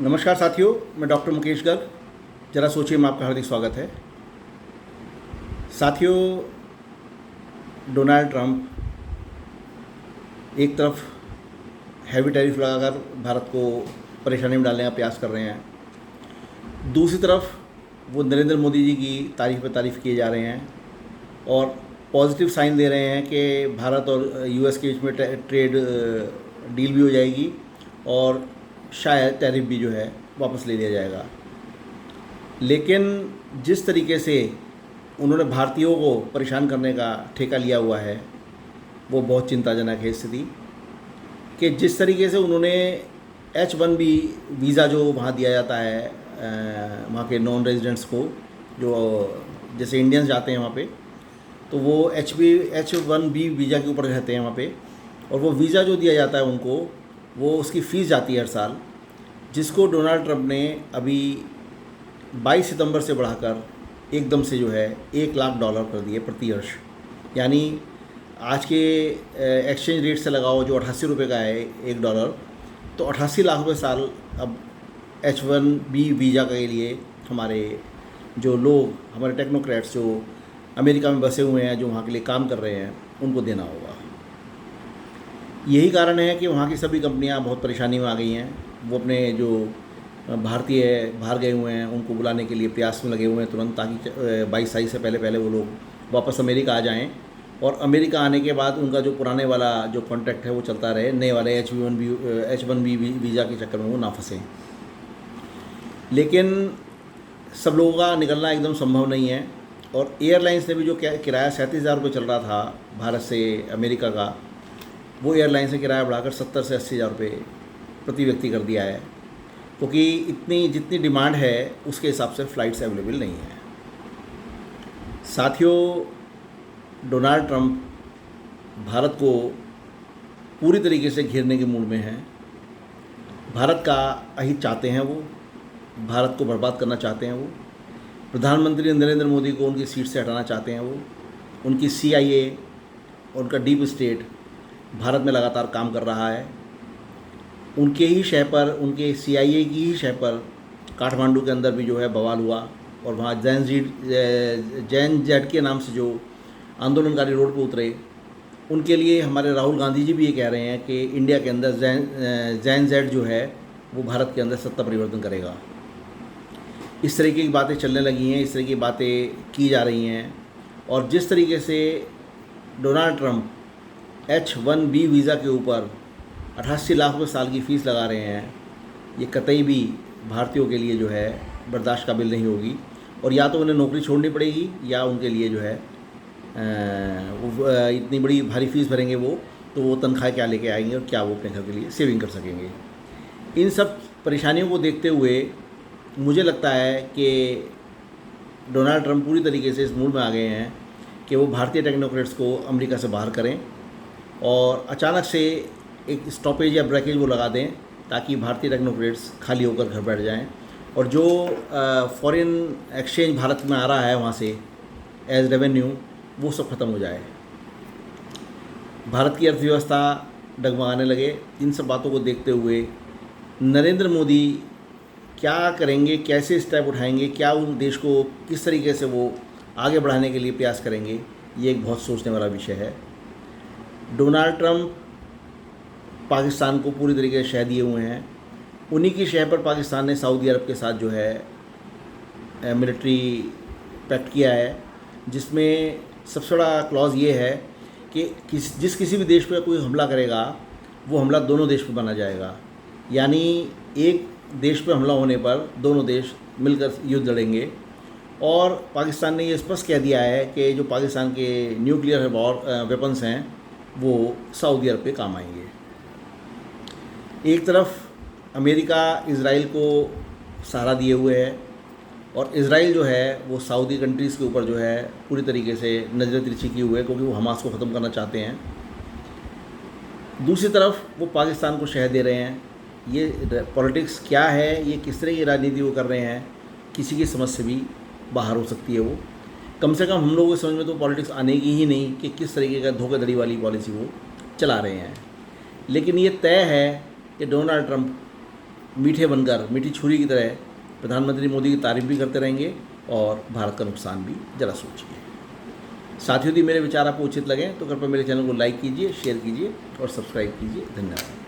नमस्कार साथियों, मैं डॉक्टर मुकेश गर्ग। जरा सोचिए में आपका हार्दिक स्वागत है। साथियों, डोनाल्ड ट्रंप एक तरफ हैवी टैरिफ लगाकर भारत को परेशानी में डालने का प्रयास कर रहे हैं, दूसरी तरफ वो नरेंद्र मोदी जी की तारीफ पे तारीफ किए जा रहे हैं और पॉजिटिव साइन दे रहे हैं कि भारत और यूएस के बीच में ट्रेड डील भी हो जाएगी और शायद टैरिफ भी जो है वापस ले लिया जाएगा। लेकिन जिस तरीके से उन्होंने भारतीयों को परेशान करने का ठेका लिया हुआ है वो बहुत चिंताजनक है स्थिति कि जिस तरीके से उन्होंने H1B वीज़ा जो वहाँ दिया जाता है वहाँ के नॉन रेजिडेंट्स को, जो जैसे इंडियंस जाते हैं वहाँ पे, तो वो H1B वीज़ा के ऊपर रहते हैं वहाँ पे, और वो वीज़ा जो दिया जाता है उनको, वो उसकी फ़ीस जाती है हर साल, जिसको डोनाल्ड ट्रंप ने अभी 22 सितंबर से बढ़ाकर एकदम से जो है $1 लाख कर दिए प्रति वर्ष। यानी आज के एक्सचेंज रेट से लगाओ जो 88 रुपये का है $1, तो 88 लाख रुपये साल अब H1B वीज़ा के लिए हमारे जो लोग, हमारे टेक्नोक्रेट्स जो अमेरिका में बसे हुए हैं, जो वहाँ के लिए काम कर रहे हैं, उनको देना होगा। यही कारण है कि वहाँ की सभी कंपनियाँ बहुत परेशानी में आ गई हैं। वो अपने जो भारतीय बाहर गए हुए हैं उनको बुलाने के लिए प्रयास में लगे हुए हैं तुरंत, ताकि 22 तारीख से पहले पहले वो लोग वापस अमेरिका आ जाएं, और अमेरिका आने के बाद उनका जो पुराने वाला जो कॉन्ट्रैक्ट है वो चलता रहे, नए वाले H1B वीज़ा के चक्कर में वो ना फंसें। लेकिन सब लोगों का निकलना एकदम संभव नहीं है, और एयरलाइंस ने भी जो किराया 37,000 रुपये चल रहा था भारत से अमेरिका का, वो एयरलाइंस ने किराया बढ़ाकर 70 से 80,000 रुपये प्रति व्यक्ति कर दिया है, क्योंकि इतनी जितनी डिमांड है उसके हिसाब से फ़्लाइट्स अवेलेबल नहीं है। साथियों, डोनाल्ड ट्रंप भारत को पूरी तरीके से घेरने के मूड में हैं। भारत का अहित चाहते हैं, वो भारत को बर्बाद करना चाहते हैं। वो प्रधानमंत्री नरेंद्र मोदी को उनकी सीट से हटाना चाहते हैं। वो उनकी CIA और उनका डीप स्टेट भारत में लगातार काम कर रहा है। उनके ही शय पर, उनके CIA की ही शय पर काठमांडू के अंदर भी जो है बवाल हुआ, और वहाँ जैन जेड के नाम से जो आंदोलनकारी रोड पर उतरे, उनके लिए हमारे राहुल गांधी जी भी ये कह रहे हैं कि इंडिया के अंदर जैन जेड जो है वो भारत के अंदर सत्ता परिवर्तन करेगा। इस तरीके की बातें चलने लगी हैं, इस तरह की बातें की जा रही हैं, और जिस तरीके से डोनाल्ड ट्रंप H1B वीज़ा के ऊपर 88 लाख रुपये साल की फ़ीस लगा रहे हैं, ये कतई भी भारतीयों के लिए जो है बर्दाश्त काबिल नहीं होगी, और या तो उन्हें नौकरी छोड़नी पड़ेगी या उनके लिए जो है इतनी बड़ी भारी फीस भरेंगे वो, तो वो तनख्वाह क्या लेके आएंगे और क्या वो अपने घर के लिए सेविंग कर सकेंगे। इन सब परेशानियों को देखते हुए मुझे लगता है कि डोनाल्ड ट्रंप पूरी तरीके से इस मूड में आ गए हैं कि वो भारतीय टेक्नोक्रेट्स को अमेरिका से बाहर करें, और अचानक से एक स्टॉपेज या ब्रेकेज वो लगा दें, ताकि भारतीय टेक्नोक्रेट्स खाली होकर घर बैठ जाएं, और जो फॉरेन एक्सचेंज भारत में आ रहा है वहाँ से एज रेवेन्यू, वो सब ख़त्म हो जाए, भारत की अर्थव्यवस्था डगमगाने लगे। इन सब बातों को देखते हुए नरेंद्र मोदी क्या करेंगे, कैसे स्टेप उठाएंगे, क्या उन देश को किस तरीके से वो आगे बढ़ाने के लिए प्रयास करेंगे, ये एक बहुत सोचने वाला विषय है। डोनाल्ड ट्रंप पाकिस्तान को पूरी तरीके से शह दिए हुए हैं। उन्हीं की शह पर पाकिस्तान ने सऊदी अरब के साथ जो है मिलिट्री पैक्ट किया है, जिसमें सबसे बड़ा क्लॉज ये है कि किसी भी देश पर कोई हमला करेगा वो हमला दोनों देश पर बना जाएगा। यानी एक देश पर हमला होने पर दोनों देश मिलकर युद्ध लड़ेंगे, और पाकिस्तान ने ये स्पष्ट कह दिया है कि जो पाकिस्तान के न्यूक्लियर वेपन्स हैं वो सऊदी अरब पे काम आएंगे। एक तरफ अमेरिका इजराइल को सहारा दिए हुए है, और इजराइल जो है वो सऊदी कंट्रीज़ के ऊपर जो है पूरी तरीके से नज़र तिरछी की हुई है, क्योंकि वो हमास को ख़त्म करना चाहते हैं। दूसरी तरफ वो पाकिस्तान को शह दे रहे हैं। ये पॉलिटिक्स क्या है, ये किस तरह की राजनीति वो कर रहे हैं, किसी की समझ से भी बाहर हो सकती है वो। कम से कम हम लोगों की समझ में तो पॉलिटिक्स आने की ही नहीं कि किस तरीके का धोखाधड़ी वाली पॉलिसी वो चला रहे हैं। लेकिन ये तय है कि डोनाल्ड ट्रंप मीठे बनकर मीठी छुरी की तरह प्रधानमंत्री मोदी की तारीफ भी करते रहेंगे और भारत का नुकसान भी जरा सोचिए। साथ ही यदि मेरे विचार आपको उचित लगें तो कृपया मेरे चैनल को लाइक कीजिए, शेयर कीजिए और सब्सक्राइब कीजिए। धन्यवाद।